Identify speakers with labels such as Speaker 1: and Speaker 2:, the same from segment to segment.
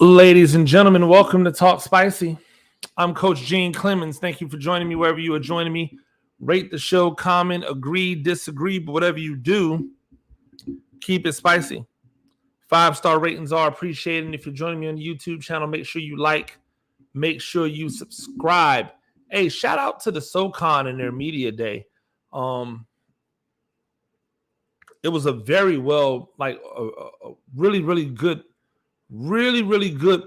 Speaker 1: Ladies and gentlemen, welcome to Talk Spicy. I'm Coach Gene Clemens. Thank you for joining me wherever you are joining me. Rate the show, comment, agree, disagree, but whatever you do, keep it spicy. 5-star ratings are appreciated. And if you're joining me on the YouTube channel, make sure you like, make sure you subscribe. Hey, shout out to the SoCon and their media day. It was a very well, a really, really good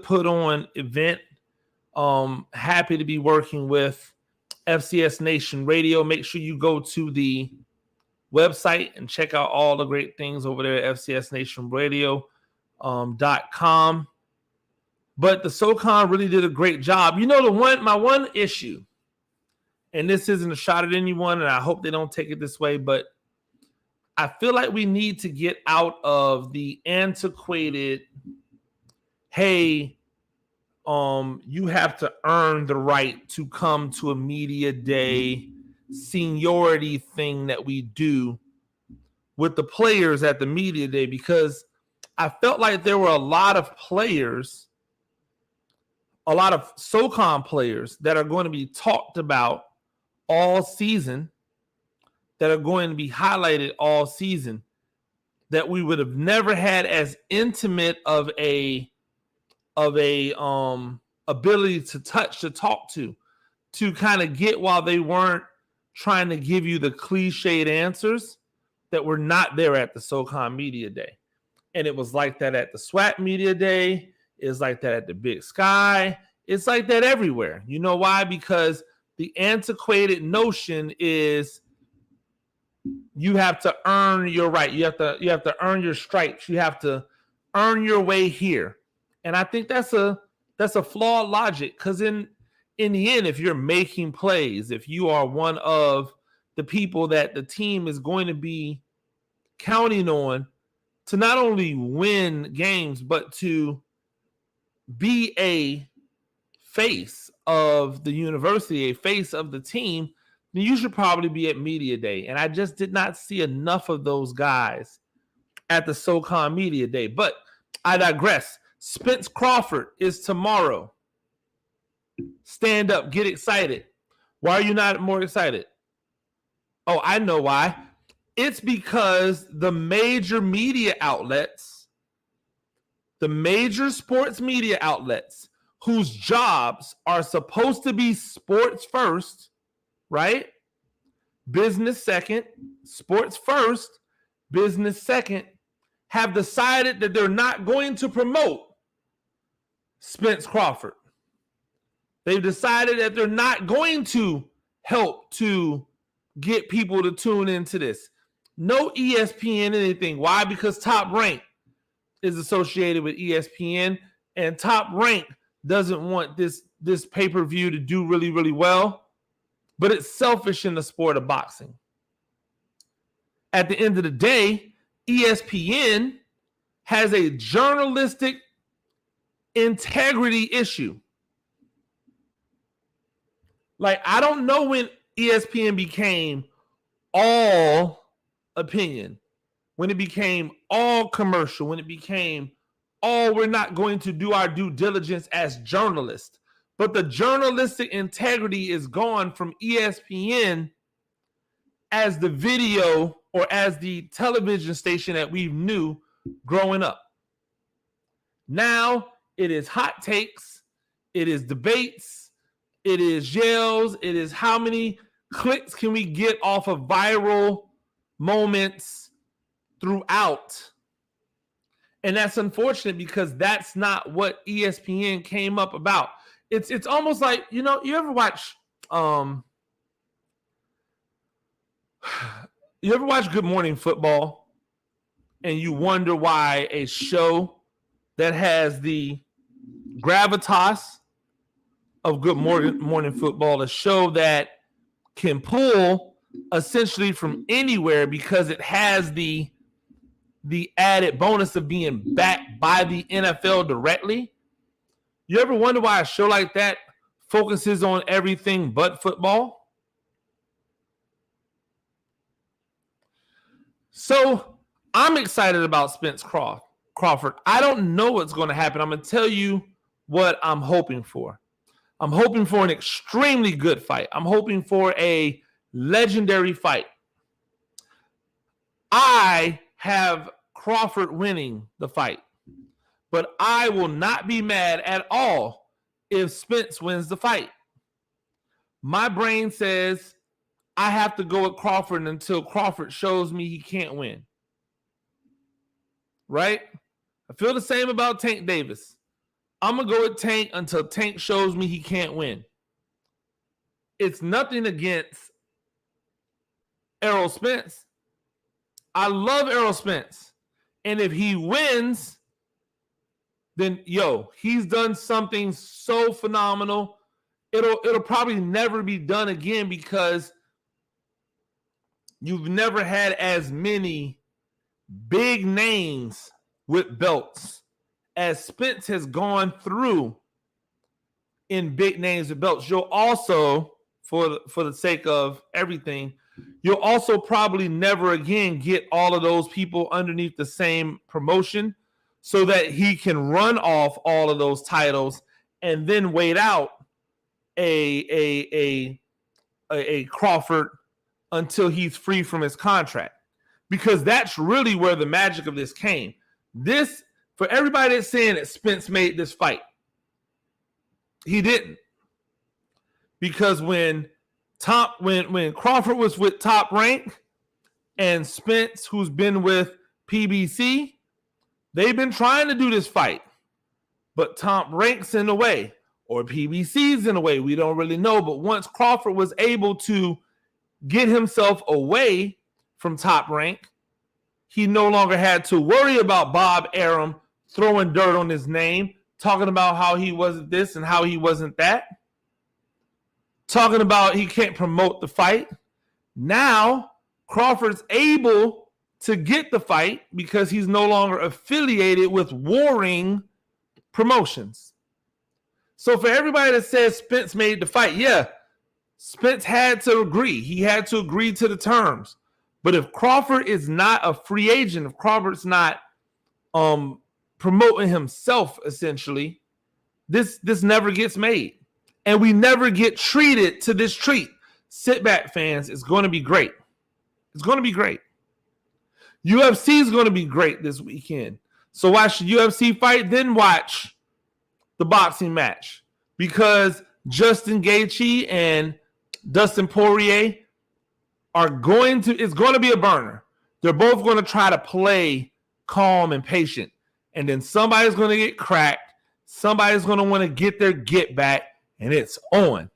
Speaker 1: put on event. Happy to be working with FCS Nation Radio. Make sure you go to the website and check out all the great things over there at FCSNationRadio.com. But the SoCon really did a great job. You know, my one issue, and this isn't a shot at anyone, and I hope they don't take it this way, but I feel like we need to get out of the antiquated, hey, you have to earn the right to come to a media day seniority thing that we do with the players at the media day, because I felt like there were a lot of players, a lot of SoCon players that are going to be talked about all season, that are going to be highlighted all season, that we would have never had as intimate of a ability to touch, to talk to kind of get, while they weren't trying to give you the cliched answers that were not there at the SoCon Media Day. And it was like that at the SWAT Media Day. It's like that at the Big Sky. It's like that everywhere. You know why? Because the antiquated notion is you have to earn your right. You have to earn your stripes. You have to earn your way here. And I think that's a flawed logic, because in the end, if you're making plays, if you are one of the people that the team is going to be counting on to not only win games, but to be a face of the university, a face of the team, then you should probably be at Media Day. And I just did not see enough of those guys at the SoCon Media Day. But I digress. Spence Crawford is tomorrow. Stand up, get excited. Why are you not more excited? Oh, I know why. It's because the major media outlets, the major sports media outlets, whose jobs are supposed to be sports first, right? Business second, sports first, business second, have decided that they're not going to promote Spence Crawford. They've decided that they're not going to help to get people to tune into this. No ESPN anything. Why? Because Top Rank is associated with ESPN, and Top Rank doesn't want this pay-per-view to do really, really well, but it's selfish in the sport of boxing. At the end of the day, ESPN has a journalistic integrity issue. Like, I don't know when ESPN became all opinion, when it became all commercial, when it became all, we're not going to do our due diligence as journalists. But the journalistic integrity is gone from ESPN as the video or as the television station that we knew growing up. Now it is hot takes, it is debates, it is yells, it is how many clicks can we get off of viral moments throughout. And that's unfortunate, because that's not what ESPN came up about. It's almost like, you ever watch Good Morning Football, and you wonder why a show that has the gravitas of Good Morning Football, a show that can pull essentially from anywhere because it has the added bonus of being backed by the NFL directly. You ever wonder why a show like that focuses on everything but football? So I'm excited about Spence Crawford. Crawford. I don't know what's going to happen. I'm going to tell you what I'm hoping for. I'm hoping for an extremely good fight. I'm hoping for a legendary fight. I have Crawford winning the fight, but I will not be mad at all if Spence wins the fight. My brain says I have to go with Crawford until Crawford shows me he can't win. Right? I feel the same about Tank Davis. I'm going to go with Tank until Tank shows me he can't win. It's nothing against Errol Spence. I love Errol Spence. And if he wins, then, he's done something so phenomenal. It'll probably never be done again because you've never had as many big names with belts as Spence has gone through in big names with belts. You'll also, for the sake of everything, you'll also probably never again get all of those people underneath the same promotion so that he can run off all of those titles and then wait out a Crawford until he's free from his contract. Because that's really where the magic of this came. This, for everybody that's saying that Spence made this fight, he didn't. Because when Crawford was with Top Rank and Spence, who's been with PBC, they've been trying to do this fight. But Top Rank's in the way, or PBC's in the way. We don't really know. But once Crawford was able to get himself away from Top Rank, he no longer had to worry about Bob Arum throwing dirt on his name, talking about how he wasn't this and how he wasn't that, talking about he can't promote the fight. Now, Crawford's able to get the fight because he's no longer affiliated with warring promotions. So for everybody that says Spence made the fight, yeah, Spence had to agree. He had to agree to the terms. But if Crawford is not a free agent, if Crawford's not promoting himself, essentially, this never gets made. And we never get treated to this treat. Sit back, fans. It's going to be great. It's going to be great. UFC is going to be great this weekend. So watch the UFC fight, then watch the boxing match. Because Justin Gaethje and Dustin Poirier it's going to be a burner. They're both going to try to play calm and patient. And then somebody's going to get cracked. Somebody's going to want to get their get back. And it's on.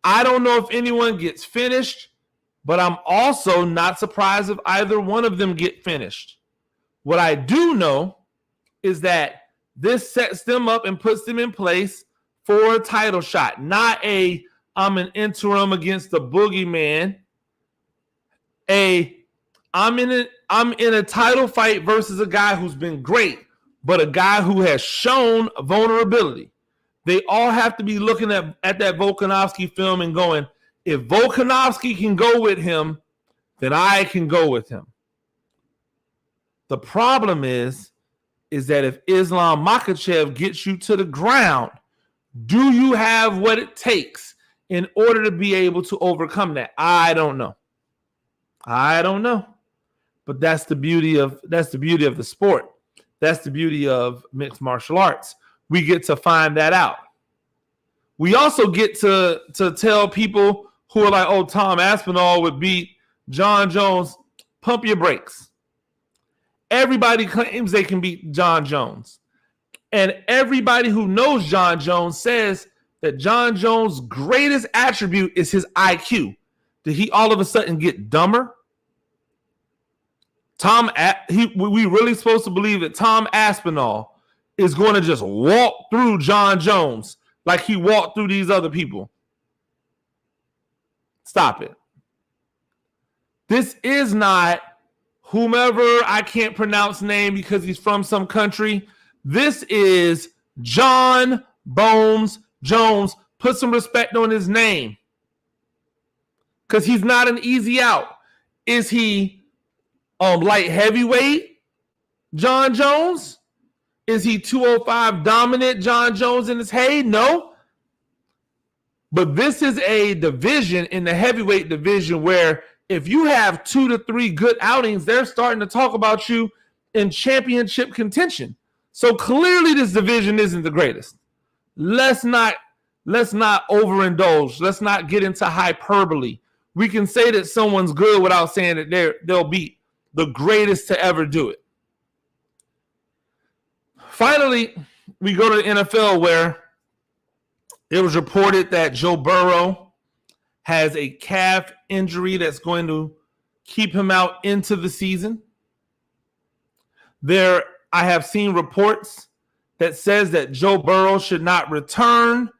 Speaker 1: I don't know if anyone gets finished, but I'm also not surprised if either one of them get finished. What I do know is that this sets them up and puts them in place for a title shot. Not I'm an interim against the boogeyman. I'm in a title fight versus a guy who's been great, but a guy who has shown vulnerability. They all have to be looking at that Volkanovski film and going, if Volkanovski can go with him, then I can go with him. The problem is that if Islam Makhachev gets you to the ground, do you have what it takes in order to be able to overcome that? I don't know. But that's the beauty of the sport. That's the beauty of mixed martial arts. We get to find that out. We also get to tell people who are like, oh, Tom Aspinall would beat John Jones. Pump your brakes. Everybody claims they can beat John Jones. And everybody who knows John Jones says that John Jones' greatest attribute is his IQ. Did he all of a sudden get dumber? We really supposed to believe that Tom Aspinall is going to just walk through John Jones like he walked through these other people? Stop it. This is not whomever I can't pronounce name because he's from some country. This is John Bones Jones. Put some respect on his name because he's not an easy out. Is he light heavyweight? John Jones? Is he 205 dominant John Jones in his heyday? No. But this is a division in the heavyweight division where if you have 2 to 3 good outings, they're starting to talk about you in championship contention. So clearly this division isn't the greatest. Let's not overindulge. Let's not get into hyperbole. We can say that someone's good without saying that they'll be the greatest to ever do it. Finally, we go to the NFL where it was reported that Joe Burrow has a calf injury that's going to keep him out into the season. I have seen reports that says that Joe Burrow should not return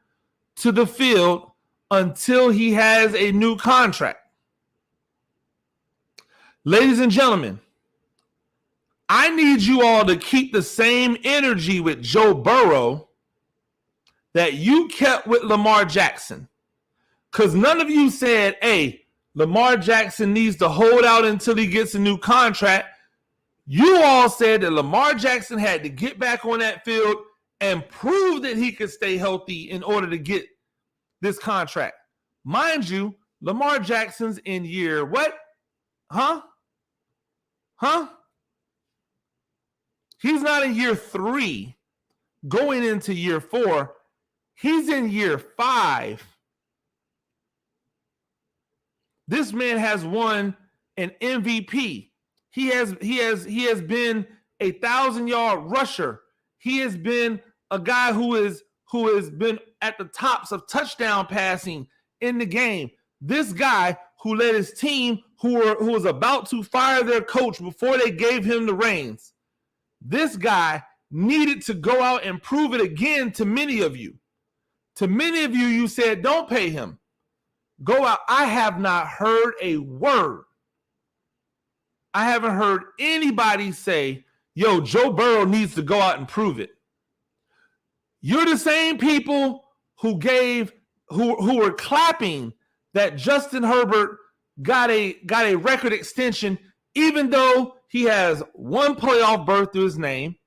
Speaker 1: to the field until he has a new contract. Ladies and gentlemen, I need you all to keep the same energy with Joe Burrow that you kept with Lamar Jackson. Because none of you said, hey, Lamar Jackson needs to hold out until he gets a new contract. You all said that Lamar Jackson had to get back on that field and prove that he could stay healthy in order to get this contract. Mind you, Lamar Jackson's in year what? Huh? He's not in year 3 going into year 4. He's in year 5. This man has won an MVP. He has been a 1,000-yard rusher. He has been a guy who has been at the tops of touchdown passing in the game. This guy who led his team, who was about to fire their coach before they gave him the reins. This guy needed to go out and prove it again to many of you. To many of you, you said, don't pay him. Go out. I have not heard a word. I haven't heard anybody say, yo, Joe Burrow needs to go out and prove it. You're the same people who were clapping that Justin Herbert got a record extension, even though he has one playoff berth to his name.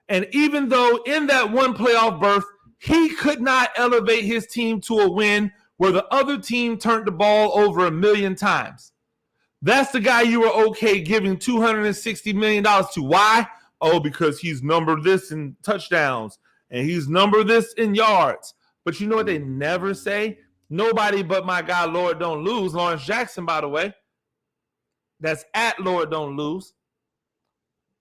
Speaker 1: And even though in that one playoff berth, he could not elevate his team to a win where the other team turned the ball over 1 million times. That's the guy you were okay giving $260 million to. Why? Oh, because he's numbered this in touchdowns and he's numbered this in yards. But you know what they never say? Nobody but my guy, Lord Don't Lose, Lawrence Jackson, by the way. That's at Lord Don't Lose.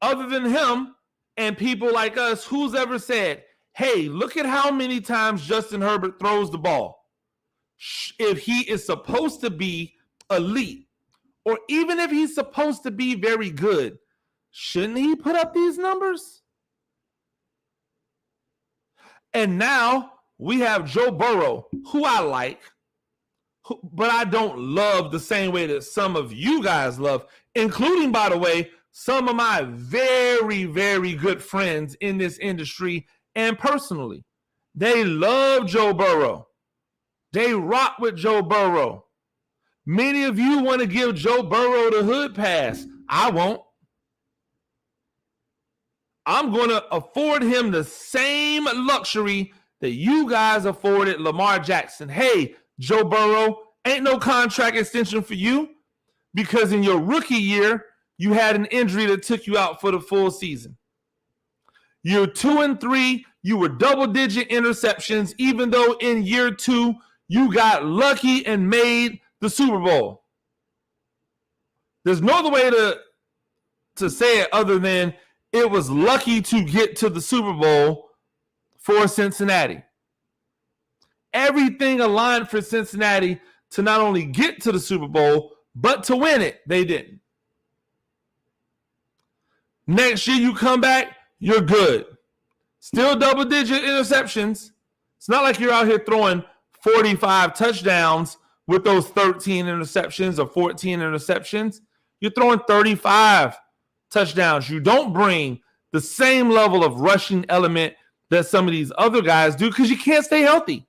Speaker 1: Other than him and people like us, who's ever said, hey, look at how many times Justin Herbert throws the ball. If he is supposed to be elite, or even if he's supposed to be very good, shouldn't he put up these numbers? And now we have Joe Burrow, who I like, but I don't love the same way that some of you guys love, including, by the way, some of my very, very good friends in this industry and personally. They love Joe Burrow. They rock with Joe Burrow. Many of you want to give Joe Burrow the hood pass. I won't. I'm going to afford him the same luxury that you guys afforded Lamar Jackson. Hey, Joe Burrow, ain't no contract extension for you because in your rookie year, you had an injury that took you out for the full season. Year 2 and 3, you were double-digit interceptions, even though in year 2, you got lucky and made the Super Bowl. There's no other way to say it other than it was lucky to get to the Super Bowl for Cincinnati. Everything aligned for Cincinnati to not only get to the Super Bowl, but to win it. They didn't. Next year you come back, you're good. Still double-digit interceptions. It's not like you're out here throwing 45 touchdowns with those 13 interceptions or 14 interceptions. You're throwing 35 touchdowns. You don't bring the same level of rushing element that some of these other guys do because you can't stay healthy.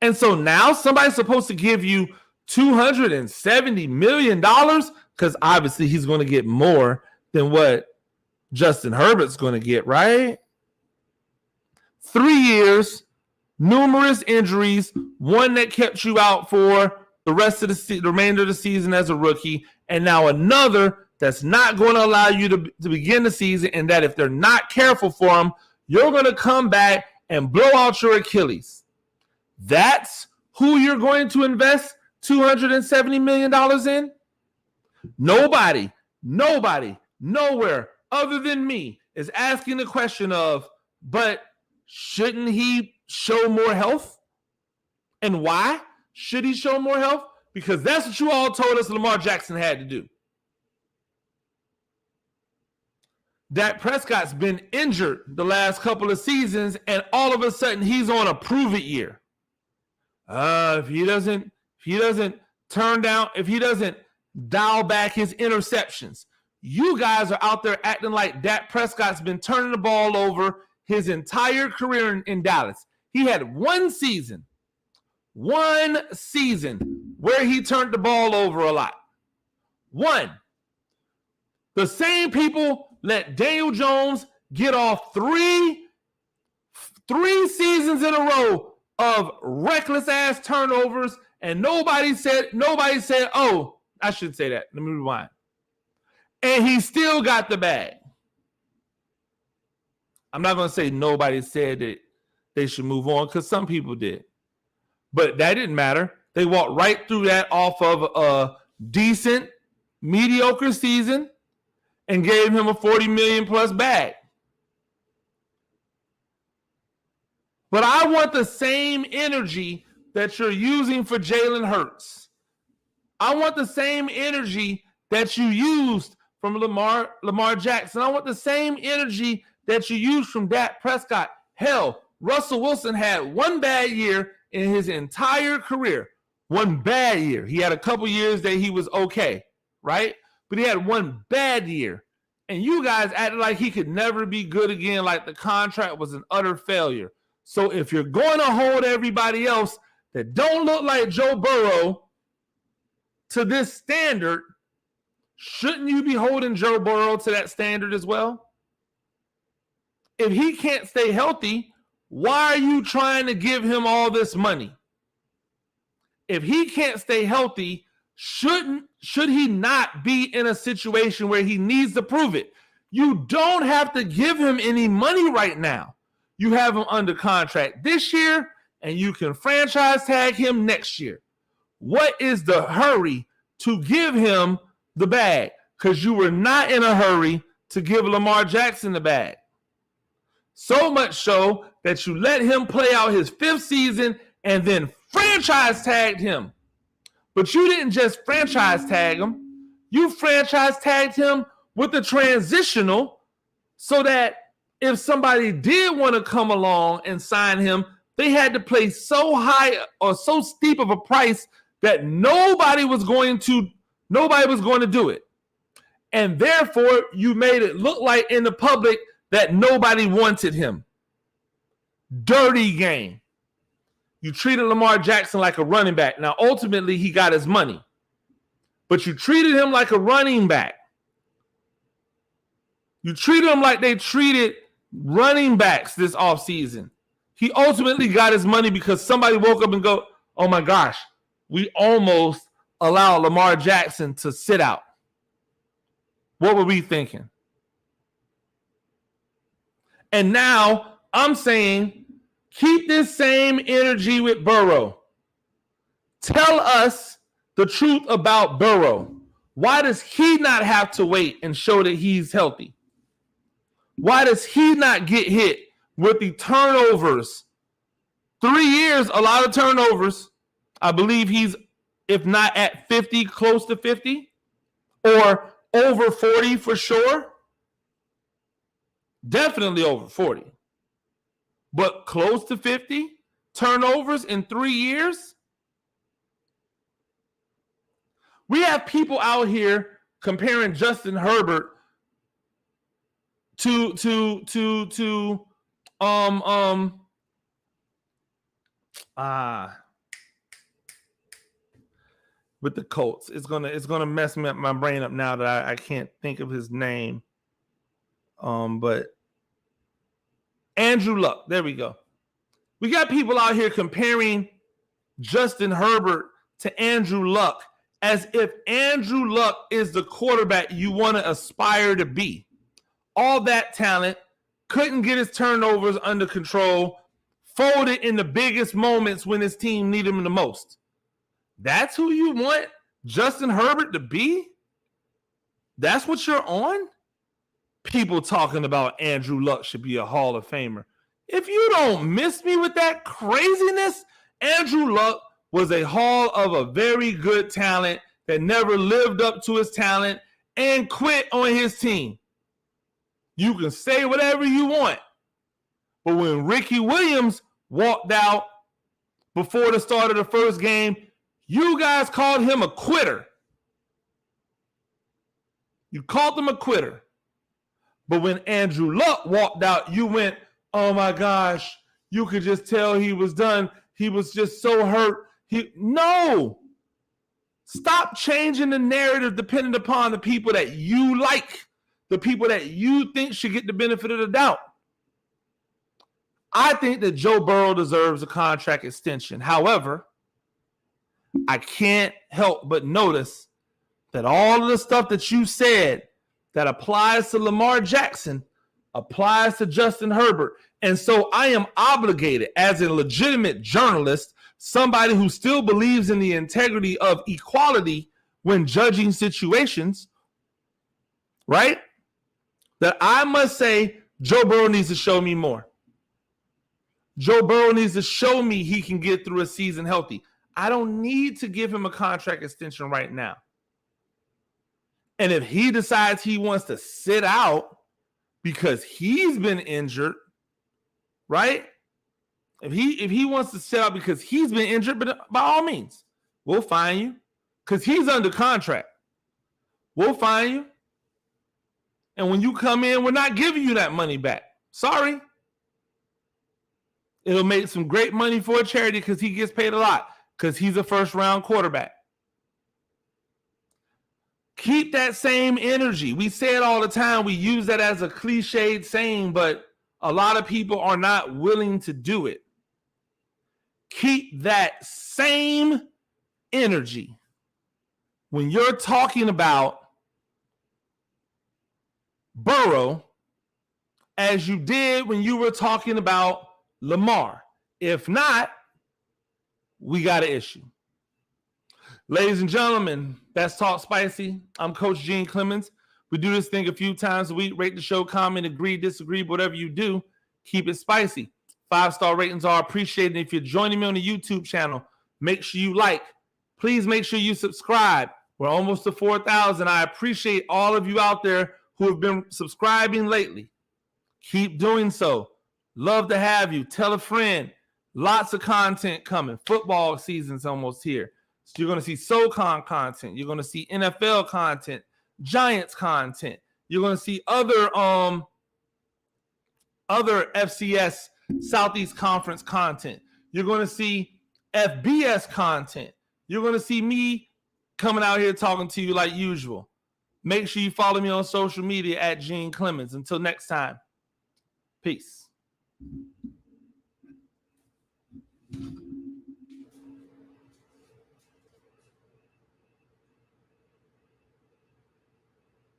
Speaker 1: And so now somebody's supposed to give you $270 million because obviously he's going to get more than what Justin Herbert's going to get, right? 3 years, numerous injuries, one that kept you out for the rest of the remainder of the season as a rookie, and now another that's not going to allow you to begin the season, and that if they're not careful for him, you're going to come back and blow out your Achilles. That's who you're going to invest $270 million in? Nobody, nowhere other than me is asking the question of, but shouldn't he show more health? And why should he show more health? Because that's what you all told us Lamar Jackson had to do. Dak Prescott's been injured the last couple of seasons, and all of a sudden he's on a prove-it year. If he doesn't dial back his interceptions, you guys are out there acting like Dak Prescott's been turning the ball over his entire career in Dallas. He had one season where he turned the ball over a lot. One. The same people let Daniel Jones get off three seasons in a row of reckless ass turnovers, and nobody said, oh, I should say that. Let me rewind. And he still got the bag. I'm not going to say nobody said that they should move on, because some people did. But that didn't matter. They walked right through that off of a decent, mediocre season and gave him a $40 million plus bag. But I want the same energy that you're using for Jalen Hurts. I want the same energy that you used from Lamar Jackson. I want the same energy that you used from Dak Prescott. Hell, Russell Wilson had one bad year in his entire career. One bad year. He had a couple years that he was okay, right? But he had one bad year. And you guys acted like he could never be good again, like the contract was an utter failure. So if you're going to hold everybody else that don't look like Joe Burrow to this standard, shouldn't you be holding Joe Burrow to that standard as well? If he can't stay healthy, why are you trying to give him all this money? If he can't stay healthy, should he not be in a situation where he needs to prove it? You don't have to give him any money right now. You have him under contract this year, and you can franchise tag him next year. What is the hurry to give him the bag? Because you were not in a hurry to give Lamar Jackson the bag. So much so that you let him play out his 5th season and then franchise tagged him. But you didn't just franchise tag him. You franchise tagged him with the transitional so that if somebody did want to come along and sign him, they had to pay so high or so steep of a price that nobody was going to do it. And therefore, you made it look like in the public that nobody wanted him. Dirty game. You treated Lamar Jackson like a running back. Now, ultimately, he got his money. But you treated him like a running back. You treated him like they treated running backs this offseason. He ultimately got his money because somebody woke up and go, oh my gosh, we almost allowed Lamar Jackson to sit out. What were we thinking? And now I'm saying, keep this same energy with Burrow. Tell us the truth about Burrow. Why does he not have to wait and show that he's healthy? Why does he not get hit with the turnovers? 3 years, a lot of turnovers. I believe he's, if not at 50, close to 50, or over 40 for sure. Definitely over 40. But close to 50 turnovers in 3 years. We have people out here comparing Justin Herbert to with the Colts. It's gonna mess my brain up now that I can't think of his name. But Andrew Luck, there we go. We got people out here comparing Justin Herbert to Andrew Luck as if Andrew Luck is the quarterback you want to aspire to be. All that talent, couldn't get his turnovers under control, folded in the biggest moments when his team needed him the most. That's who you want Justin Herbert to be? That's what you're on? People talking about Andrew Luck should be a Hall of Famer. If you don't miss me with that craziness, Andrew Luck was a hall of a very good talent that never lived up to his talent and quit on his team. You can say whatever you want, but when Ricky Williams walked out before the start of the first game, you guys called him a quitter. You called him a quitter. But when Andrew Luck walked out, you went, oh my gosh, you could just tell he was done. He was just so hurt. No. Stop changing the narrative depending upon the people that you like, the people that you think should get the benefit of the doubt. I think that Joe Burrow deserves a contract extension. However, I can't help but notice that all of the stuff that you said that applies to Lamar Jackson applies to Justin Herbert. And so I am obligated as a legitimate journalist, somebody who still believes in the integrity of equality when judging situations, right? That I must say Joe Burrow needs to show me more. Joe Burrow needs to show me he can get through a season healthy. I don't need to give him a contract extension right now. And if he decides he wants to sit out because he's been injured, right? If he wants to sit out because he's been injured, but by all means, we'll fine you because he's under contract. We'll fine you. And when you come in, we're not giving you that money back. Sorry. It'll make some great money for a charity because he gets paid a lot because he's a first-round quarterback. Keep that same energy. We say it all the time. We use that as a cliched saying, but a lot of people are not willing to do it. Keep that same energy when you're talking about Burrow as you did when you were talking about Lamar. If not, we got an issue. Ladies and gentlemen, that's Talk Spicy. I'm Coach Gene Clemens. We do this thing a few times a week. Rate the show, comment, agree, disagree, whatever you do, keep it spicy. 5-star ratings are appreciated. If you're joining me on the YouTube channel, make sure you like. Please make sure you subscribe. We're almost to 4,000. I appreciate all of you out there who have been subscribing lately. Keep doing so. Love to have you. Tell a friend. Lots of content coming. Football season's almost here. So you're going to see SoCon content. You're going to see NFL content, Giants content. You're going to see other FCS Southeast Conference content. You're going to see FBS content. You're going to see me coming out here talking to you like usual. Make sure you follow me on social media at Gene Clemens. Until next time, peace.